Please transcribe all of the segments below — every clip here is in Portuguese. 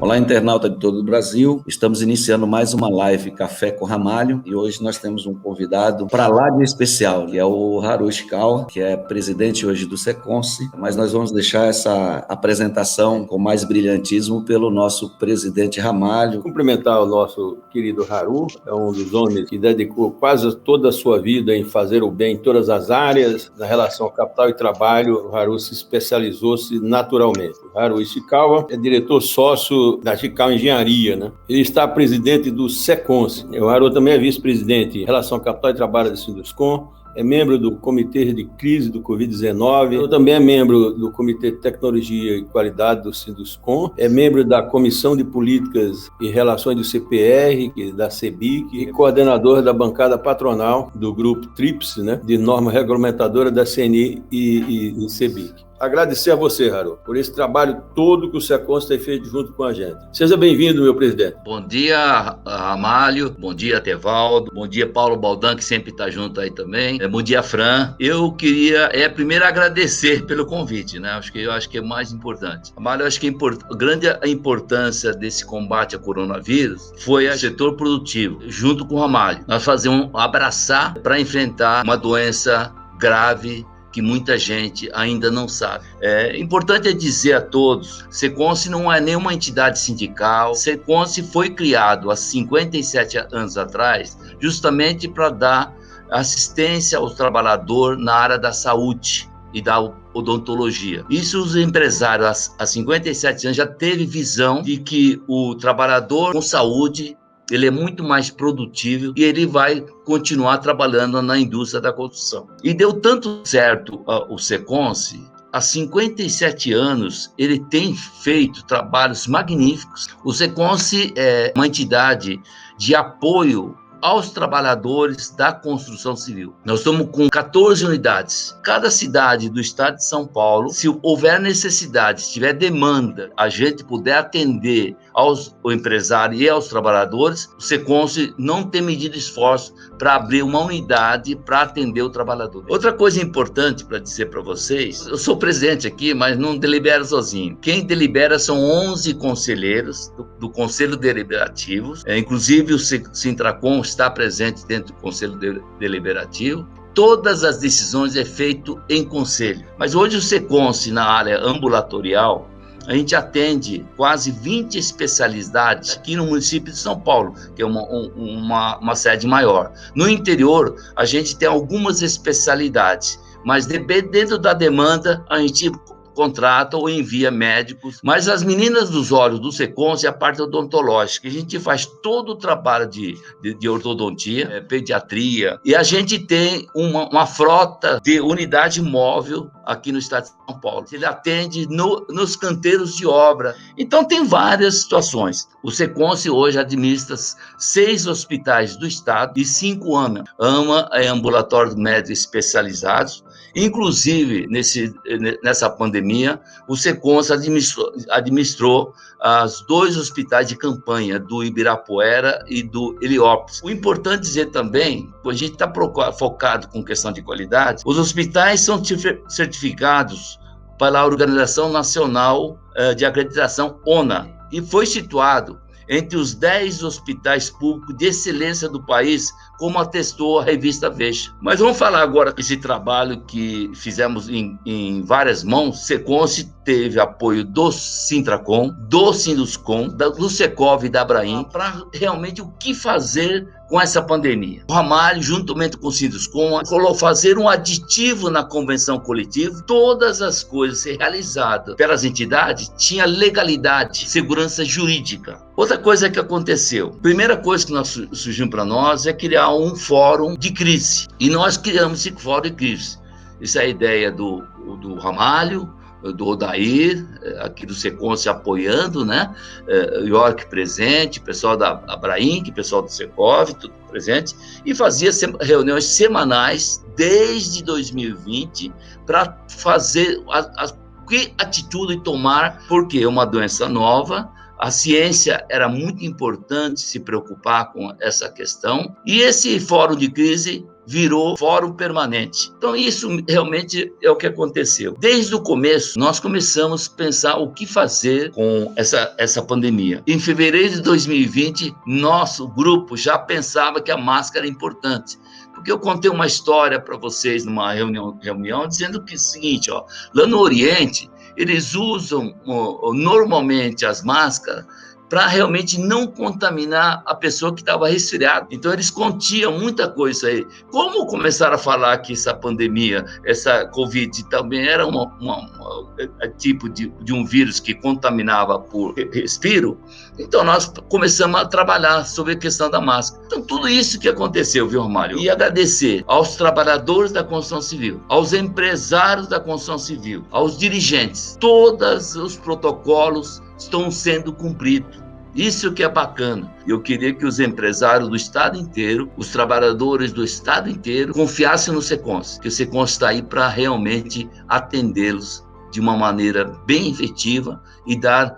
Olá, internauta de todo o Brasil. Estamos iniciando mais uma live Café com Ramalho e hoje nós temos um convidado para lá de especial, que é o Haru Ishikawa, que é presidente hoje do Seconce, mas nós vamos deixar essa apresentação com mais brilhantismo pelo nosso presidente Ramalho. Cumprimentar o nosso querido Haru, é um dos homens que dedicou quase toda a sua vida em fazer o bem em todas as áreas, na relação ao capital e trabalho. O Haru se especializou-se naturalmente. O Haru Ishikawa é diretor sócio da Ishikawa Engenharia, né? Ele está presidente do Seconce. O Haru também é vice-presidente em relação ao capital e trabalho da Sinduscon, é membro do Comitê de Crise do Covid-19, também é membro do Comitê de Tecnologia e Qualidade do Sinduscon, é membro da Comissão de Políticas e Relações do CPR, da CEBIC, e coordenador da bancada patronal do grupo TRIPS, né, de norma regulamentadora da CNI e CEBIC. Agradecer a você, Haru, por esse trabalho todo que o Seconce tem feito junto com a gente. Seja bem-vindo, meu presidente. Bom dia, Ramalho. Bom dia, Tevaldo. Bom dia, Paulo Baldan, que sempre está junto aí também. Bom dia, Fran. Eu queria, primeiro, agradecer pelo convite, né? Eu acho que é mais importante. Ramalho, eu acho que a grande importância desse combate ao coronavírus foi o setor produtivo, junto com o Ramalho. Nós fazemos abraçar para enfrentar uma doença grave que muita gente ainda não sabe. Importante dizer a todos, Seconce não é nenhuma entidade sindical. Seconce foi criado há 57 anos atrás, justamente para dar assistência ao trabalhador na área da saúde e da odontologia. Isso os empresários há 57 anos já teve visão de que o trabalhador com saúde ele é muito mais produtivo e ele vai continuar trabalhando na indústria da construção. E deu tanto certo o Seconce, há 57 anos ele tem feito trabalhos magníficos. O Seconce é uma entidade de apoio aos trabalhadores da construção civil. Nós estamos com 14 unidades. Cada cidade do estado de São Paulo, se houver necessidade, se tiver demanda, a gente puder atender ao empresário e aos trabalhadores, o Seconce não tem medido esforço para abrir uma unidade para atender o trabalhador. Outra coisa importante para dizer para vocês, eu sou presidente aqui, mas não delibero sozinho. Quem delibera são 11 conselheiros do Conselho Deliberativo, inclusive o Sintracom está presente dentro do Conselho Deliberativo. Todas as decisões é feito em conselho. Mas hoje o Seconce, na área ambulatorial, a gente atende quase 20 especialidades aqui no município de São Paulo, que é uma sede maior. No interior, a gente tem algumas especialidades, mas dentro da demanda, a gente contrata ou envia médicos, mas as meninas dos olhos do Seconce é a parte odontológica. A gente faz todo o trabalho de ortodontia, pediatria, e a gente tem uma frota de unidade móvel aqui no estado de São Paulo. Ele atende nos canteiros de obra. Então tem várias situações. O Seconce hoje administra 6 hospitais do estado e 5 AMA. AMA é ambulatório médico especializados. Inclusive, nessa pandemia, o Seconce administrou os 2 hospitais de campanha, do Ibirapuera e do Heliópolis. O importante dizer também, a gente está focado com questão de qualidade, os hospitais são certificados pela Organização Nacional de Acreditação, ONA, e foi situado entre os 10 hospitais públicos de excelência do país, como atestou a revista Veja. Mas vamos falar agora desse trabalho que fizemos em várias mãos. Seconce teve apoio do Sintracom, do Sinduscon, do Secov e da Abraim, para realmente o que fazer com essa pandemia. O Ramalho, juntamente com o Sinduscon, fazer um aditivo na convenção coletiva. Todas as coisas realizadas pelas entidades tinham legalidade, segurança jurídica. Outra coisa que aconteceu, primeira coisa que surgiu para nós é criar um fórum de crise. E nós criamos esse fórum de crise. Isso é a ideia do Ramalho, do Odair, aqui do Seconce apoiando, né? York presente, pessoal da Abraim, pessoal do Secov, tudo presente, e fazia reuniões semanais desde 2020 para fazer que atitude tomar, porque é uma doença nova. A ciência era muito importante se preocupar com essa questão, e esse fórum de crise virou fórum permanente. Então, isso realmente é o que aconteceu. Desde o começo, nós começamos a pensar o que fazer com essa pandemia. Em fevereiro de 2020, nosso grupo já pensava que a máscara era importante. Porque eu contei uma história para vocês numa reunião dizendo que é o seguinte, lá no Oriente, eles usam normalmente as máscaras para realmente não contaminar a pessoa que estava resfriada. Então, eles continham muita coisa aí. Como começaram a falar que essa pandemia, essa Covid, também era um tipo de um vírus que contaminava por respiro, então nós começamos a trabalhar sobre a questão da máscara. Então, tudo isso que aconteceu, viu, Romário? E agradecer aos trabalhadores da construção civil, aos empresários da construção civil, aos dirigentes. Todos os protocolos estão sendo cumpridos. Isso que é bacana. Eu queria que os empresários do estado inteiro, os trabalhadores do estado inteiro, confiassem no SECONS, que o SECONS está aí para realmente atendê-los de uma maneira bem efetiva e dar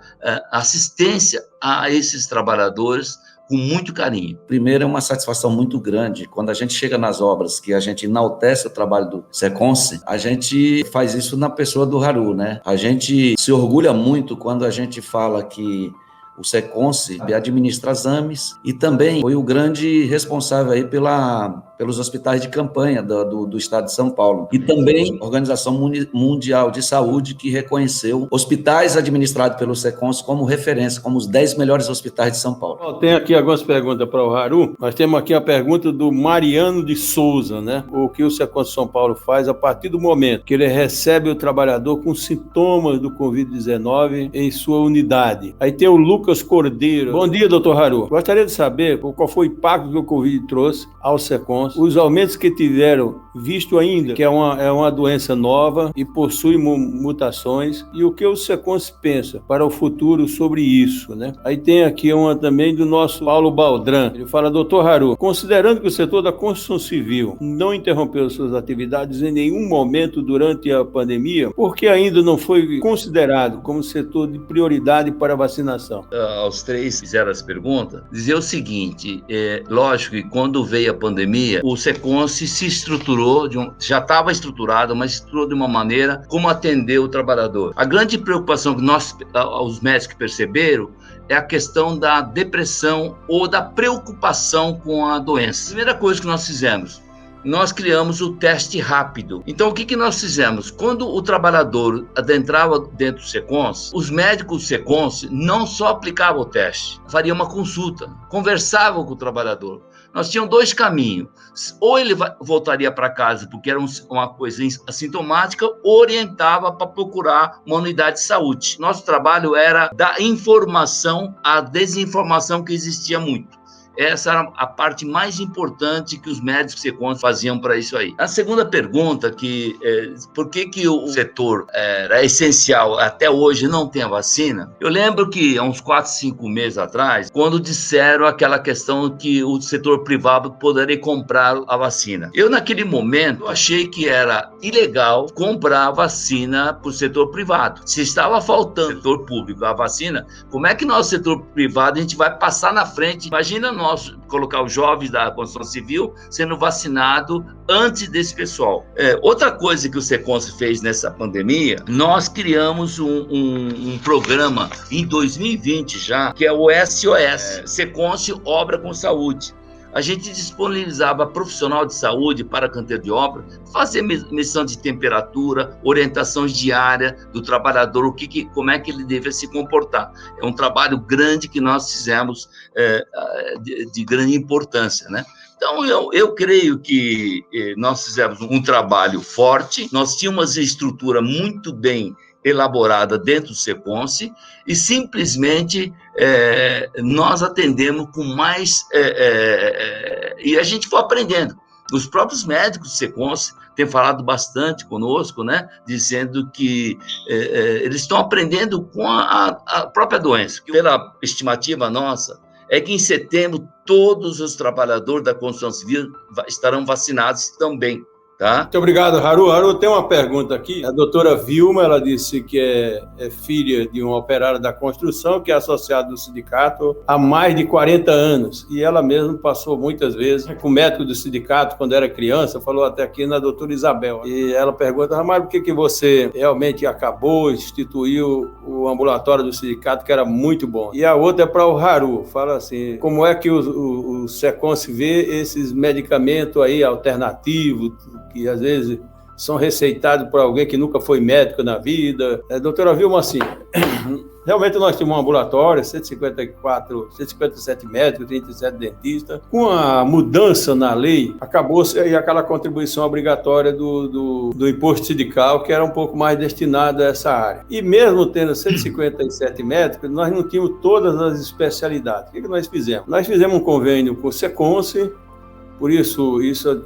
assistência a esses trabalhadores com muito carinho. Primeiro, é uma satisfação muito grande quando a gente chega nas obras, que a gente enaltece o trabalho do SECONS, a gente faz isso na pessoa do Haru, né? A gente se orgulha muito quando a gente fala que o SECONS administra as AMES e também foi o grande responsável aí pelos hospitais de campanha do estado de São Paulo. E também a Organização Mundial de Saúde, que reconheceu hospitais administrados pelo SECONS como referência, como os 10 melhores hospitais de São Paulo. Tem aqui algumas perguntas para o Haru. Nós temos aqui a pergunta do Mariano de Souza, né? O que o SECONS São Paulo faz a partir do momento que ele recebe o trabalhador com sintomas do Covid-19 em sua unidade. Aí tem o Lucas Cordeiro. Bom dia, doutor Haru. Gostaria de saber qual foi o impacto que o Covid trouxe ao SECONS, os aumentos que tiveram, visto ainda que é uma doença nova e possui mutações, e o que o SECONS pensa para o futuro sobre isso, né? Aí tem aqui uma também do nosso Paulo Baldran. Ele fala, doutor Haru, considerando que o setor da construção civil não interrompeu suas atividades em nenhum momento durante a pandemia, por que ainda não foi considerado como setor de prioridade para a vacinação? Aos três fizeram as perguntas, dizer o seguinte, lógico que quando veio a pandemia, o SECONS se estruturou, já estava estruturado, mas estruturou de uma maneira como atender o trabalhador. A grande preocupação que os médicos perceberam é a questão da depressão ou da preocupação com a doença. A primeira coisa que nós fizemos, nós criamos o teste rápido. Então, o que nós fizemos? Quando o trabalhador adentrava dentro do SECONS, os médicos do SECONS não só aplicavam o teste, fariam uma consulta, conversavam com o trabalhador. Nós tínhamos dois caminhos. Ou ele voltaria para casa porque era uma coisa assintomática, ou orientava para procurar uma unidade de saúde. Nosso trabalho era dar informação à desinformação que existia muito. Essa era a parte mais importante que os médicos SECONS faziam para isso aí. A segunda pergunta, por que o setor era essencial, até hoje não tem a vacina, eu lembro que há uns 4, 5 meses atrás, quando disseram aquela questão que o setor privado poderia comprar a vacina. Eu, naquele momento, achei que era ilegal comprar a vacina para o setor privado. Se estava faltando no setor público a vacina, como é que nosso setor privado a gente vai passar na frente? Imagina colocar os jovens da construção civil sendo vacinados antes desse pessoal. Outra coisa que o SECONS fez nessa pandemia, nós criamos um programa em 2020 já, que é o SOS, SECONS Obra com Saúde. A gente disponibilizava profissional de saúde para canteiro de obra, fazer medição de temperatura, orientações diárias do trabalhador, como é que ele deve se comportar. É um trabalho grande que nós fizemos, de grande importância, né? Então, eu creio que nós fizemos um trabalho forte, nós tínhamos uma estrutura muito bem elaborada dentro do SECONS e simplesmente nós atendemos com mais... e a gente foi aprendendo. Os próprios médicos do SECONS têm falado bastante conosco, né, dizendo que eles estão aprendendo com a própria doença. Pela estimativa nossa, é que em setembro todos os trabalhadores da construção civil estarão vacinados também. tá? Muito obrigado, Haru. Haru, tem uma pergunta aqui. A doutora Vilma, ela disse que é filha de um operário da construção, que é associado do sindicato há mais de 40 anos. E ela mesma passou muitas vezes com o médico do sindicato quando era criança, falou até aqui na doutora Isabel. E ela pergunta, Ramalho, por que você realmente acabou, instituiu o ambulatório do sindicato, que era muito bom? E a outra é para o Haru. Fala assim, como é que o SECONS vê esses medicamentos aí alternativos, que às vezes são receitados por alguém que nunca foi médico na vida? Doutora Vilma, assim, realmente nós tínhamos um ambulatório, 157 médicos, 37 dentistas. Com a mudança na lei, acabou-se aí aquela contribuição obrigatória do imposto sindical, que era um pouco mais destinada a essa área. E mesmo tendo 157 médicos, nós não tínhamos todas as especialidades. O que nós fizemos? Nós fizemos um convênio com o SECONS. Por isso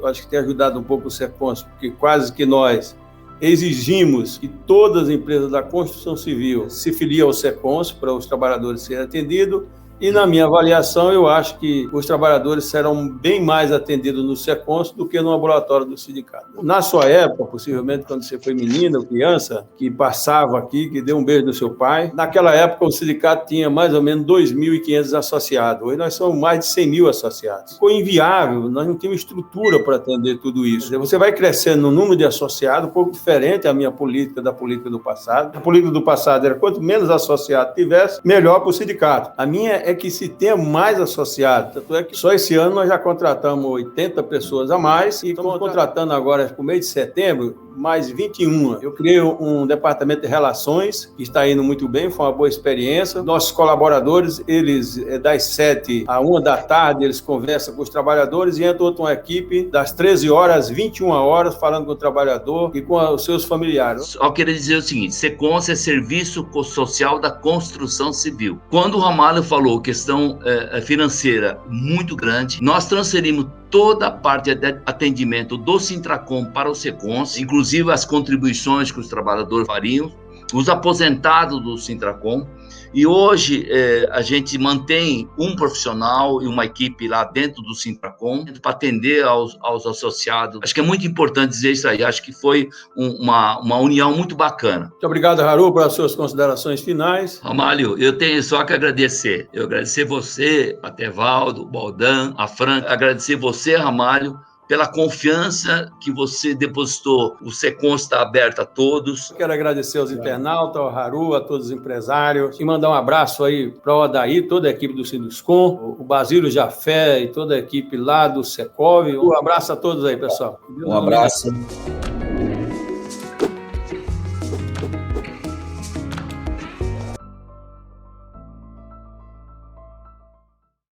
acho que tem ajudado um pouco o SECONS, porque quase que nós exigimos que todas as empresas da construção civil se filiem ao SECONS para os trabalhadores serem atendidos. E, na minha avaliação, eu acho que os trabalhadores serão bem mais atendidos no SECONS do que no ambulatório do sindicato. Na sua época, possivelmente, quando você foi menina ou criança, que passava aqui, que deu um beijo no seu pai, naquela época o sindicato tinha mais ou menos 2.500 associados. Hoje nós somos mais de 100 mil associados. Ficou inviável, nós não tínhamos estrutura para atender tudo isso. Você vai crescendo no número de associados, um pouco diferente da minha política, da política do passado. A política do passado era quanto menos associado tivesse, melhor para o sindicato. A minha é que se tenha mais associados. Tanto é que só esse ano nós já contratamos 80 pessoas a mais e estamos contratando agora, por mês de setembro, mais 21. Eu criei um departamento de relações que está indo muito bem, foi uma boa experiência. Nossos colaboradores, eles das 7 à 1 da tarde, eles conversam com os trabalhadores e entra outra equipe das 13 horas às 21 horas falando com o trabalhador e com os seus familiares. Só queria dizer o seguinte, SECONS é Serviço Social da Construção Civil. Quando o Ramalho falou questão financeira muito grande, nós transferimos toda a parte de atendimento do Sintracom para o SECONS, inclusive as contribuições que os trabalhadores fariam, os aposentados do Sintracom. E hoje a gente mantém um profissional e uma equipe lá dentro do Sintracom para atender aos associados. Acho que é muito importante dizer isso aí. Acho que foi uma união muito bacana. Muito obrigado, Haru, pelas suas considerações finais. Ramalho, eu tenho só que agradecer. Eu agradecer você, a Tevaldo, o Baldan, a Fran. Agradecer você, Ramalho, pela confiança que você depositou. O SECONS está aberto a todos. Quero agradecer aos internautas, ao Haru, a todos os empresários, e mandar um abraço aí para o Odair, toda a equipe do Sinduscom, o Basílio Jafé e toda a equipe lá do Secov. Um abraço a todos aí, pessoal. Um abraço.